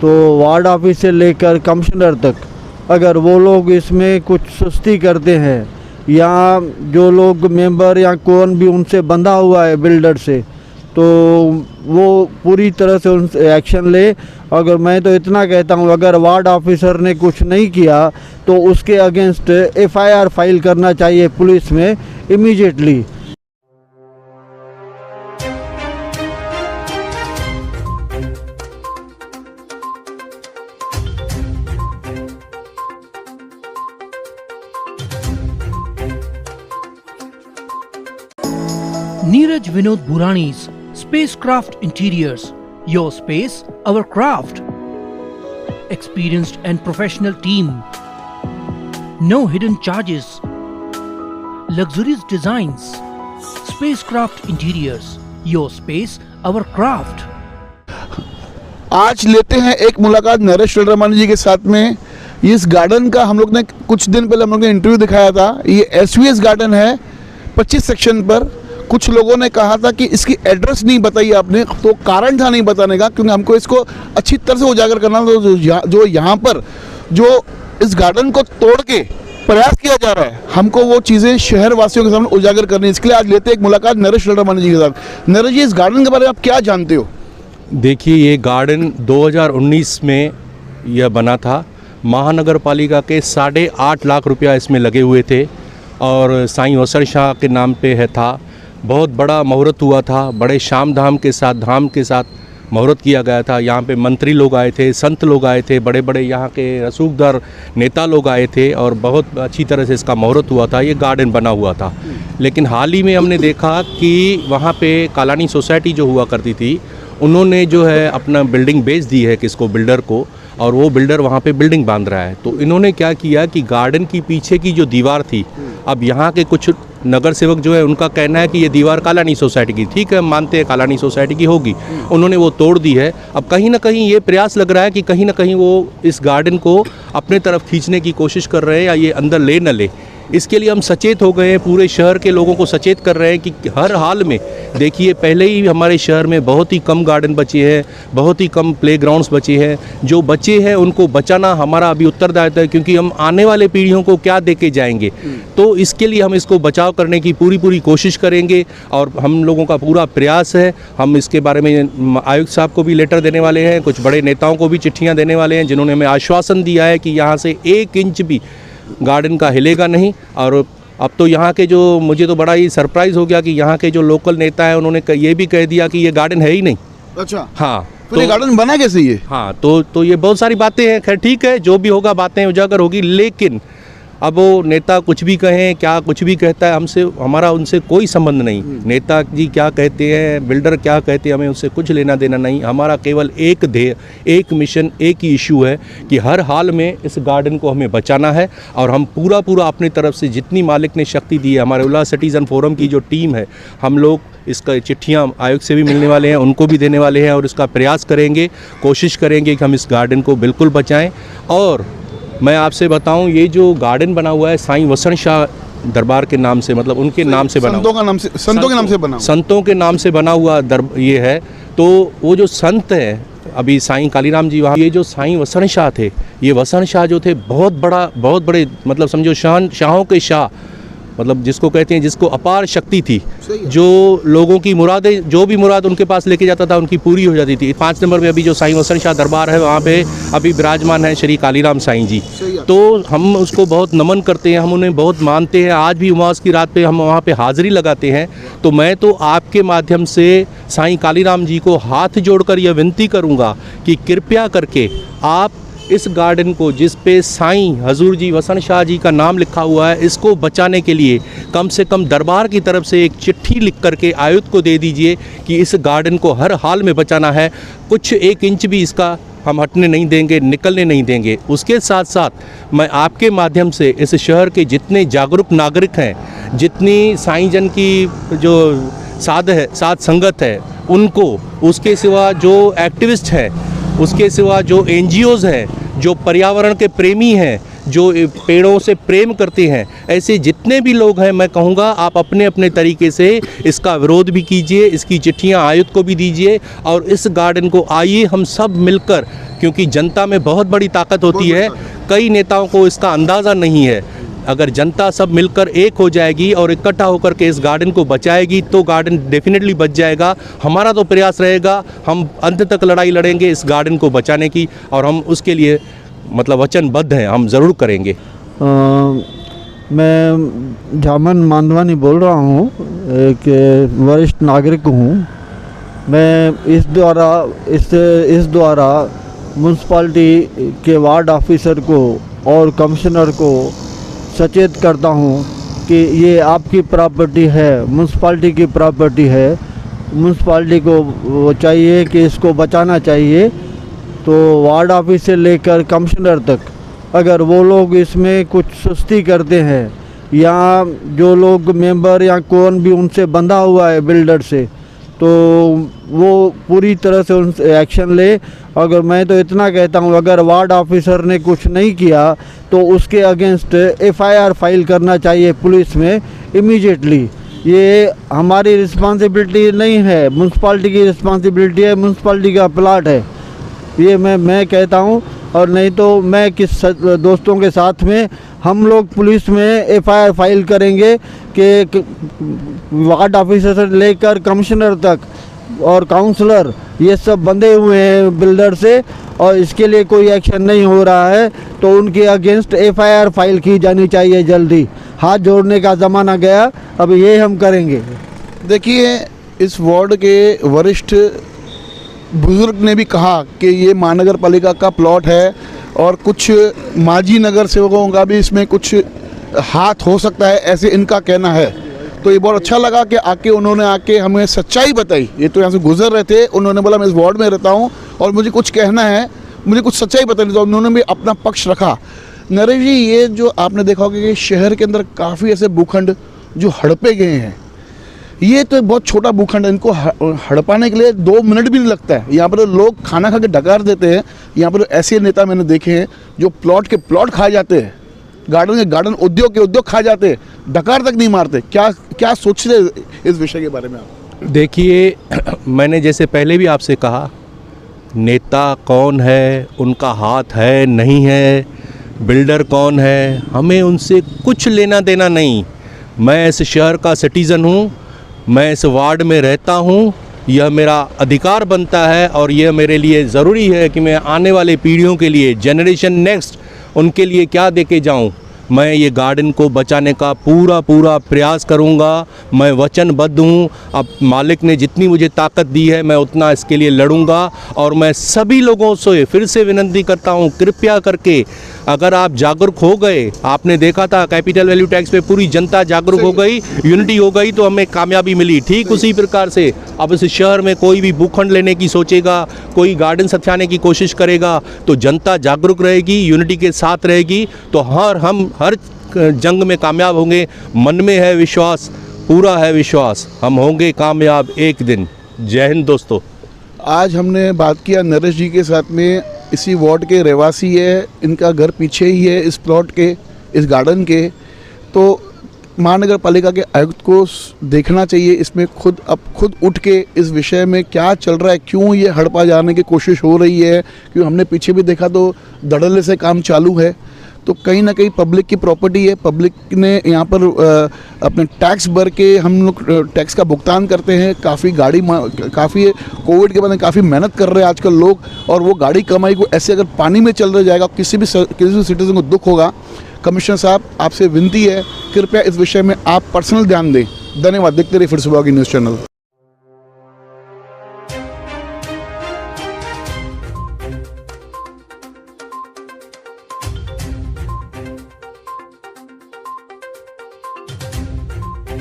तो ward office से लेकर कमिश्नर तक अगर वो लोग इसमें कुछ सुस्ती करते हैं या जो लोग मेंबर या कौन भी उनसे बंधा हुआ है बिल्डर से, तो वो पूरी तरह से उन एक्शन ले। अगर मैं तो इतना कहता हूँ, अगर वार्ड ऑफिसर ने कुछ नहीं किया तो उसके अगेंस्ट एफआईआर फाइल करना चाहिए पुलिस में immediately. Neeraj Vinod Burani's Spacecraft Interiors. Your space, our craft. Experienced and professional team. No hidden charges. Luxurious designs. Spacecraft Interiors. Your space, our craft. आज लेते हैं एक मुलाकात नरेश चंद्रमानी जी के साथ में। इस गार्डन का हम लोग ने कुछ दिन पहले हम लोग ने इंटरव्यू दिखाया था। ये एसवीएस गार्डन है 25 सेक्शन पर। कुछ लोगों ने कहा था कि इसकी एड्रेस नहीं बताई आपने, तो कारण था नहीं बताने का, क्योंकि हमको इसको अच्छी तरह से उजागर करना था। जो यहाँ पर जो इस गार्डन को तोड़ के प्रयास किया जा रहा है, हमको वो चीज़ें शहर वासियों के सामने उजागर करनी है। इसके लिए आज लेते हैं एक मुलाकात नरेश चंद्रमानी जी के साथ। नरेश जी, इस गार्डन के बारे में आप क्या जानते हो? देखिए, ये गार्डन 2019 में यह बना था। महानगर पालिका के 8.5 लाख रुपया इसमें लगे हुए थे और साईं वसण शाह के नाम पे था। बहुत बड़ा मुहूर्त हुआ था, बड़े शाम धाम के साथ मुहूर्त किया गया था। यहाँ पे मंत्री लोग आए थे, संत लोग आए थे, बड़े बड़े यहाँ के रसूखदार नेता लोग आए थे और बहुत अच्छी तरह से इसका मुहूर्त हुआ था। ये गार्डन बना हुआ था। लेकिन हाल ही में हमने देखा कि वहाँ पे कालानी सोसाइटी जो हुआ करती थी, उन्होंने जो है अपना बिल्डिंग बेच दी है किसको, बिल्डर को, और वो बिल्डर वहाँ पे बिल्डिंग बांध रहा है। तो इन्होंने क्या किया कि गार्डन की पीछे की जो दीवार थी, अब यहाँ के कुछ नगर सेवक जो है उनका कहना है कि ये दीवार कालानी सोसाइटी की, ठीक है, हम मानते हैं कालानी सोसाइटी की होगी, उन्होंने वो तोड़ दी है। अब कहीं ना कहीं ये प्रयास लग रहा है कि कहीं ना कहीं वो इस गार्डन को अपने तरफ खींचने की कोशिश कर रहे हैं या ये अंदर ले न ले। इसके लिए हम सचेत हो गए हैं, पूरे शहर के लोगों को सचेत कर रहे हैं कि हर हाल में देखिए, पहले ही हमारे शहर में बहुत ही कम गार्डन बचे हैं, बहुत ही कम प्लेग्राउंड्स बचे हैं। जो बचे हैं उनको बचाना हमारा अभी उत्तरदायित्व है, क्योंकि हम आने वाले पीढ़ियों को क्या दे के जाएंगे। तो इसके लिए हम इसको बचाव करने की पूरी कोशिश करेंगे और हम लोगों का पूरा प्रयास है। हम इसके बारे में आयुक्त साहब को भी लेटर देने वाले हैं, कुछ बड़े नेताओं को भी चिट्ठियाँ देने वाले हैं, जिन्होंने हमें आश्वासन दिया है कि यहाँ से 1 इंच भी गार्डन का हिलेगा नहीं। और अब तो यहाँ के जो, मुझे तो बड़ा ही सरप्राइज़ हो गया कि यहाँ के जो लोकल नेता हैं उन्होंने ये भी कह दिया कि ये गार्डन है ही नहीं। अच्छा, हाँ, तो ये गार्डन बना कैसे ये? हाँ, तो ये बहुत सारी बातें हैं। खैर ठीक है, जो भी होगा बातें उजागर होगी। लेकिन अब वो नेता कुछ भी कहें, क्या कुछ भी कहता है, हमारा उनसे कोई संबंध नहीं। नेता जी क्या कहते हैं, बिल्डर क्या कहते हैं, हमें उससे कुछ लेना देना नहीं। हमारा केवल एक ध्येय, एक मिशन, एक ही इशू है कि हर हाल में इस गार्डन को हमें बचाना है। और हम पूरा अपनी तरफ से जितनी मालिक ने शक्ति दी है, हमारे उल्लास सिटीज़न फोरम की जो टीम है, हम लोग इसका चिट्ठियाँ आयुक्त से भी मिलने वाले हैं, उनको भी देने वाले हैं और इसका प्रयास करेंगे, कोशिश करेंगे कि हम इस गार्डन को बिल्कुल बचाएँ। और मैं आपसे बताऊं, ये जो गार्डन बना हुआ है साईं वसण शाह दरबार के नाम से, मतलब उनके नाम से बना, संतों के नाम से बना हुआ ये है। तो वो जो संत है अभी साईं कालीराम जी, वहाँ ये जो साईं वसण शाह थे, ये वसण शाह जो थे बहुत बड़े, मतलब समझो शाहों के शाह, मतलब जिसको कहते हैं, जिसको अपार शक्ति थी, जो लोगों की मुरादें, जो भी मुराद उनके पास लेके जाता था उनकी पूरी हो जाती थी। 5 नंबर में अभी जो साईं वसण शाह दरबार है, वहाँ पे अभी विराजमान है श्री कालीराम साईं जी। तो हम उसको बहुत नमन करते हैं, हम उन्हें बहुत मानते हैं। आज भी उमास की रात पे हम वहाँ पे हाज़िरी लगाते हैं। तो मैं तो आपके माध्यम से साईं कालीराम जी को हाथ जोड़कर यह विनती करूँगा कि कृपया करके आप इस गार्डन को, जिस पे साईं हजूर जी वसण शाह जी का नाम लिखा हुआ है, इसको बचाने के लिए कम से कम दरबार की तरफ से एक चिट्ठी लिख करके आयुक्त को दे दीजिए कि इस गार्डन को हर हाल में बचाना है। कुछ 1 इंच भी इसका हम हटने नहीं देंगे, निकलने नहीं देंगे। उसके साथ साथ मैं आपके माध्यम से इस शहर के जितने जागरूक नागरिक हैं, जितनी साईं जन की जो साध संगत है उनको, उसके सिवा जो एक्टिविस्ट हैं, उसके सिवा जो NGOs हैं, जो पर्यावरण के प्रेमी हैं, जो पेड़ों से प्रेम करते हैं, ऐसे जितने भी लोग हैं, मैं कहूँगा आप अपने अपने तरीके से इसका विरोध भी कीजिए, इसकी चिट्ठियाँ आयुक्त को भी दीजिए और इस गार्डन को आइए हम सब मिलकर, क्योंकि जनता में बहुत बड़ी ताकत होती है, कई नेताओं को इसका अंदाज़ा नहीं है। अगर जनता सब मिलकर एक हो जाएगी और इकट्ठा होकर के इस गार्डन को बचाएगी तो गार्डन डेफिनेटली बच जाएगा। हमारा तो प्रयास रहेगा, हम अंत तक लड़ाई लड़ेंगे इस गार्डन को बचाने की और हम उसके लिए मतलब वचनबद्ध हैं, हम ज़रूर करेंगे। मैं जामन मांधवानी बोल रहा हूँ, एक वरिष्ठ नागरिक हूँ। मैं इस द्वारा म्यूनसिपाल्टी के वार्ड ऑफिसर को और कमिश्नर को सचेत करता हूँ कि ये आपकी प्रॉपर्टी है, म्यूनसिपाल्टी की प्रॉपर्टी है, म्यूनसिपाल्टी को चाहिए कि इसको बचाना चाहिए। तो वार्ड ऑफिस से लेकर कमिश्नर तक अगर वो लोग इसमें कुछ सुस्ती करते हैं या जो लोग मेंबर या कौन भी उनसे बंधा हुआ है बिल्डर से, तो वो पूरी तरह से उनसे एक्शन ले। अगर मैं तो इतना कहता हूँ, अगर वार्ड ऑफिसर ने कुछ नहीं किया तो उसके अगेंस्ट एफआईआर फाइल करना चाहिए पुलिस में इमीडिएटली। ये हमारी रिस्पांसिबिलिटी नहीं है, म्यूनसिपाल्टी की रिस्पांसिबिलिटी है, म्यूनसिपाल्टी का प्लाट है, ये मैं कहता हूँ। और नहीं तो मैं दोस्तों के साथ में हम लोग पुलिस में एफआईआर फाइल करेंगे कि वार्ड ऑफिसर से लेकर कमिश्नर तक और काउंसलर ये सब बंधे हुए हैं बिल्डर से और इसके लिए कोई एक्शन नहीं हो रहा है, तो उनके अगेंस्ट एफआईआर फाइल की जानी चाहिए जल्दी। हाथ जोड़ने का ज़माना गया, अब ये हम करेंगे। देखिए, इस वार्ड के वरिष्ठ बुजुर्ग ने भी कहा कि ये महानगर पालिका का प्लॉट है और कुछ मांझी नगर सेवकों का भी इसमें कुछ हाथ हो सकता है, ऐसे इनका कहना है। तो ये बहुत अच्छा लगा कि उन्होंने आके हमें सच्चाई बताई। ये तो यहाँ से गुजर रहे थे, उन्होंने बोला मैं इस वार्ड में रहता हूँ और मुझे कुछ कहना है, मुझे कुछ सच्चाई बतानी, तो उन्होंने भी अपना पक्ष रखा। नरेश जी, ये जो आपने देखा होगा कि शहर के अंदर काफ़ी ऐसे भूखंड जो हड़पे गए हैं, ये तो बहुत छोटा भूखंड है, इनको हड़पाने के लिए 2 मिनट भी नहीं लगता है। यहाँ पर लोग खाना खा के डकार देते हैं। यहाँ पर ऐसे नेता मैंने देखे हैं जो प्लॉट के प्लॉट खा जाते हैं, गार्डन के गार्डन, उद्योग के उद्योग खा जाते हैं, डकार तक नहीं मारते। क्या सोच रहे इस विषय के बारे में आप? देखिए, मैंने जैसे पहले भी आपसे कहा, नेता कौन है, उनका हाथ है नहीं है, बिल्डर कौन है, हमें उनसे कुछ लेना देना नहीं। मैं इस शहर का सिटीज़न हूँ, मैं इस वार्ड में रहता हूँ, यह मेरा अधिकार बनता है और यह मेरे लिए ज़रूरी है कि मैं आने वाले पीढ़ियों के लिए, जनरेशन नेक्स्ट, उनके लिए क्या दे के जाऊँ। मैं ये गार्डन को बचाने का पूरा प्रयास करूँगा, मैं वचनबद्ध हूँ। अब मालिक ने जितनी मुझे ताकत दी है मैं उतना इसके लिए लड़ूंगा। और मैं सभी लोगों से फिर से विनती करता हूँ, कृपया करके अगर आप जागरूक हो गए, आपने देखा था कैपिटल वैल्यू टैक्स पे पूरी जनता जागरूक हो गई, यूनिटी हो गई, तो हमें कामयाबी मिली। ठीक उसी प्रकार से अब इस शहर में कोई भी भूखंड लेने की सोचेगा, कोई गार्डन सत्याने की कोशिश करेगा, तो जनता जागरूक रहेगी, यूनिटी के साथ रहेगी, तो हम हर जंग में कामयाब होंगे। मन में है विश्वास, पूरा है विश्वास, हम होंगे कामयाब एक दिन। जय हिंद दोस्तों। आज हमने बात किया नरेश जी के साथ में, इसी वार्ड के रहवासी है, इनका घर पीछे ही है इस प्लॉट के, इस गार्डन के। तो महानगर पालिका के आयुक्त को देखना चाहिए इसमें खुद उठ के इस विषय में क्या चल रहा है, क्यों ये हड़पा जाने की कोशिश हो रही है। क्योंकि हमने पीछे भी देखा तो धड़ल्ले से काम चालू है, तो कहीं ना कहीं पब्लिक की प्रॉपर्टी है, पब्लिक ने यहाँ पर अपने टैक्स भर के, हम लोग टैक्स का भुगतान करते हैं, काफ़ी कोविड के बाद काफ़ी मेहनत कर रहे हैं आजकल लोग, और वो गाड़ी कमाई को ऐसे अगर पानी में चल रहा जाएगा, किसी भी सिटीजन को दुख होगा। कमिश्नर साहब, आपसे विनती है, कृपया इस विषय में आप पर्सनल ध्यान दें। धन्यवाद। देखते रहिए फिर सुबह की न्यूज़ चैनल।